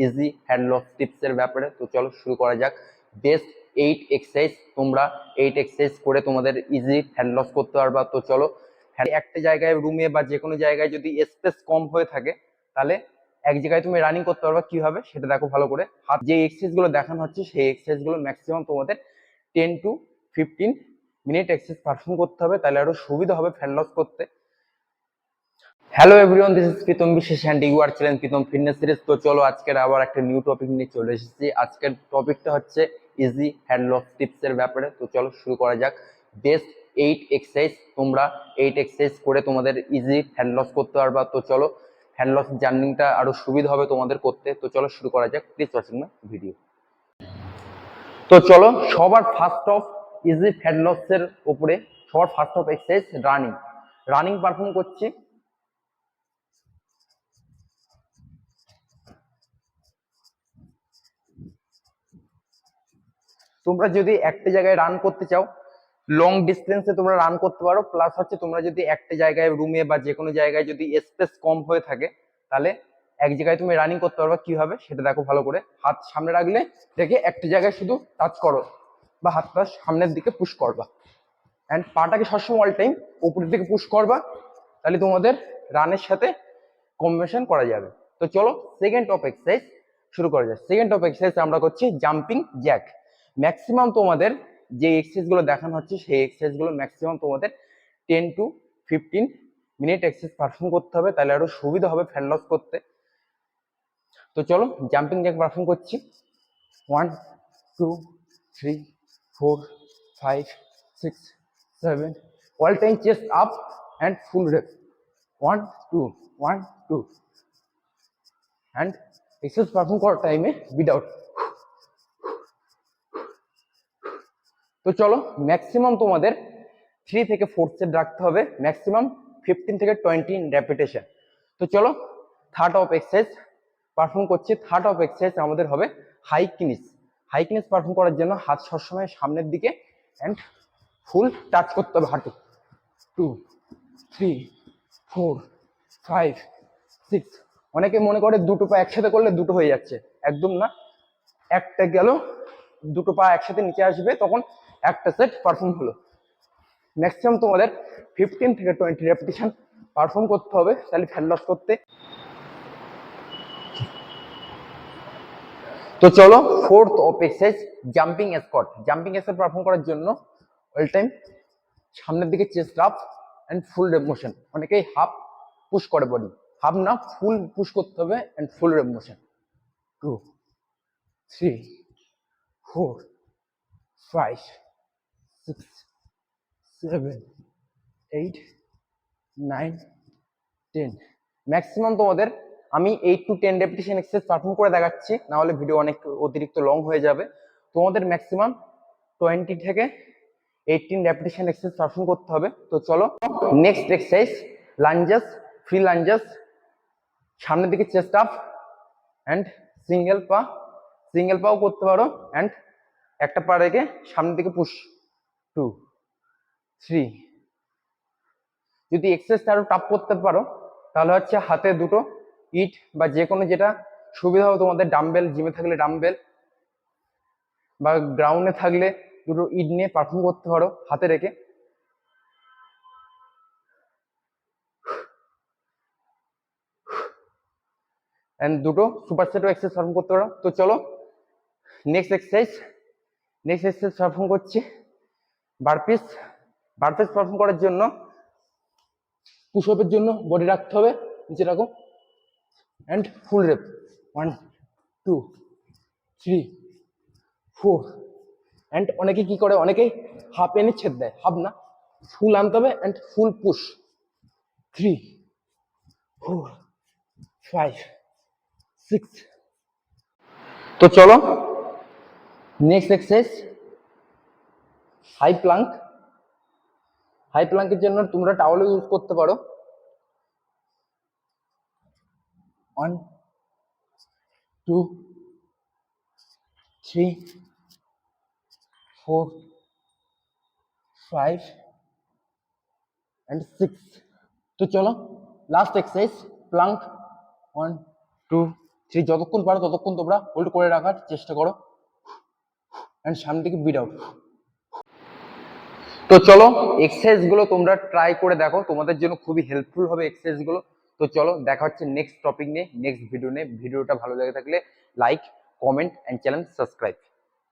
Easy hand loss টিপসের ব্যাপারে। তো চলো শুরু করা যাক। বেস্ট 8 এক্সারসাইজ, তোমরা 8 এক্সারসাইজ করে তোমাদের ইজি হ্যান্ড লস করতে পারবা। তো চলো, একটা জায়গায় রুমে বা যে কোনো জায়গায় যদি স্পেস কম হয়ে থাকে তাহলে এক জায়গায় তুমি রানিং করতে পারবা। কিভাবে সেটা দেখো ভালো করে। হাত যে এক্সারসাইজ গুলো দেখানো হচ্ছে সেই এক্সারসাইজ গুলো ম্যাক্সিমাম তোমাদের 10 to 15 মিনিট এক্সারসাইজ পারফর্ম করতে হবে, তাহলে আরো সুবিধা হবে ফ্যাট লস করতে। Hello everyone, this is Pritam Biswas and you are channel Pritam fitness series. তো চলো আজকের আবার একটা নিউ টপিক নিয়ে চলে এসেছি। আজকের টপিকটা হচ্ছে ইজি হ্যান্ড লস টিপস এর ব্যাপারে। তো চলো শুরু করা যাক। বেস্ট 8 এক্সারসাইজ, তোমরা 8 এক্সারসাইজ করে তোমাদের ইজি হ্যান্ড লস করতে পারবা। তো চলো, হ্যান্ড লস জার্নিংটা আরো সুবিধা হবে তোমাদের করতে। তো চলো শুরু করা যাক, প্লিজ ওয়াচিং মাই ভিডিও। তো চলো, সবার first of easy fat loss এর উপরে সবার first of exercise running perform করছি। তোমরা যদি একটা জায়গায় রান করতে চাও, লং ডিস্টেন্সে তোমরা রান করতে পারো। প্লাস হচ্ছে তোমরা যদি একটা জায়গায় রুমে বা যে কোনো জায়গায় যদি স্পেস কম হয়ে থাকে তাহলে এক জায়গায় তুমি রানিং করতে পারবা। কি হবে সেটা দেখো ভালো করে। হাত সামনে রাখলে রেখে একটা জায়গায় শুধু টাচ করো বা হাতটা সামনের দিকে পুশ করবা, অ্যান্ড পাটাকে সবসময় অল টাইম উপরের দিকে পুশ করবা, তাহলে তোমাদের রানের সাথে কম্বিনেশন করা যাবে। তো চলো সেকেন্ড টপ এক্সারসাইজ শুরু করা যায়। সেকেন্ড টপ এক্সারসাইজ আমরা করছি জাম্পিং জ্যাক। ম্যাক্সিমাম তোমাদের যে এক্সারসাইজ গুলো দেখানো হচ্ছে সেই এক্সারসাইজ গুলো ম্যাক্সিমাম তোমাদের 10 to 15 মিনিট এক্সারসাইজ পারফর্ম করতে হবে, তাহলে আরো সুবিধা হবে ফ্যাট লস করতে। তো চলো জাম্পিং জ্যাক পারফর্ম করছি। 1 2 3 4 5 6 7, all time chest up and full rep. 1 2 1 2, and exercise perform করার টাইমে উইদাউট। তো চলো ম্যাক্সিমাম তোমাদের 3 থেকে 4 সেট রাখতে হবে, ম্যাক্সিমাম 15 থেকে 20 রেপিটেশন। তো চলো থার্ড অফ এক্সারসাইজ পারফর্ম করছি। থার্ড অফ এক্সারসাইজ আমাদের হবে হাই কিনিস। হাই কিনিস পারফর্ম করার জন্য হাত সবসময় সামনের দিকে অ্যান্ড ফুল টাচ করতে হবে হাঁটু। 2 3 4 5 6। অনেকে মনে করে দুটো পা একসাথে করলে দুটো হয়ে যাচ্ছে, একদম না। একটা গেল, দুটো পা একসাথে নিচে আসবে, তখন একটা সেট পারফর্ম হলো। ম্যাক্সিমাম তোমাদের 15 থেকে 20 রেপিটেশন পারফর্ম করতে হবে, তাহলে ফ্যাট লস করতে। তো চলো fourth of exercise jumping squat. Jumping squat perform করার জন্য অল টাইম সামনের দিকে chest up and full rep motion. অনেকেই হাফ পুশ করে বডি, হাফ না ফুল পুশ করতে হবে and full rep motion. 2 3 4 5 6 7 8 9 10। Maximum তোমাদের আমি 8 to 10 রেপিটেশন এক্সারসাইজ পারফর্ম করে দেখাচ্ছি, না হলে ভিডিও অনেক অতিরিক্ত লং হয়ে যাবে। তোমাদের ম্যাক্সিমাম 20 থেকে 18 রেপিটেশন এক্সারসাইজ পারফর্ম করতে হবে। তো চলো next exercise lunges, free lunges. সামনের দিকে চেস্ট আপ অ্যান্ড সিঙ্গেল পাও করতে পারো, অ্যান্ড একটা পা রেখে সামনের দিকে পুশ। 2 3। যদি এক্সারসাইজটা আরো টাফ করতে পারো তাহলে হচ্ছে হাতে দুটো ইট বা যে কোনো যেটা সুবিধা হবে তোমাদের, ডাম্বেল, জিমে থাকলে ডাম্বেল বা গ্রাউন্ডে থাকলে দুটো ইট নিয়ে পারফর্ম করতে পারো হাতে রেখে। এন্ড দুটো সুপার সেটও এক্সারসাইজ পারফর্ম করতে পারো। তো চলো নেক্সট এক্সারসাইজ পারফর্ম করছি বারপিস। বারপিস পারফর্ম করার জন্য পুশ আপের জন্য বডি রাখতে হবে, নিচে রাখো এন্ড ফুল রেপ। 1 2 3 4। এন্ড অনেকে কি করে, অনেকেই হাফ এনে ছেদ দেয়, হাফ না ফুল আনতে হবে এন্ড ফুল পুশ। 3 4 5 6। তো চলো next exercise high plank. High প্লাঙ্কের জন্য তোমরা টাওয়াল ইউজ করতে পারো। 1 2 3 4 5 and 6। তো চলো লাস্ট এক্সারসাইজ প্লাঙ্ক। 1 2 3 যতক্ষণ পারো ততক্ষণ তোমরা হোল্ড করে রাখার চেষ্টা করো এন্ড সামনে থেকে ব্রিথ আউট। তো চলো এক্সারসাইজ গুলো তোমরা ট্রাই করে দেখো, তোমাদের জন্য খুবই হেল্পফুল হবে এক্সারসাইজ গুলো। তো চলো দেখা হচ্ছে নেক্সট টপিক নিয়ে, নেক্সট ভিডিও নিয়ে। ভিডিওটা ভালো লেগে থাকলে like, comment and channel subscribe.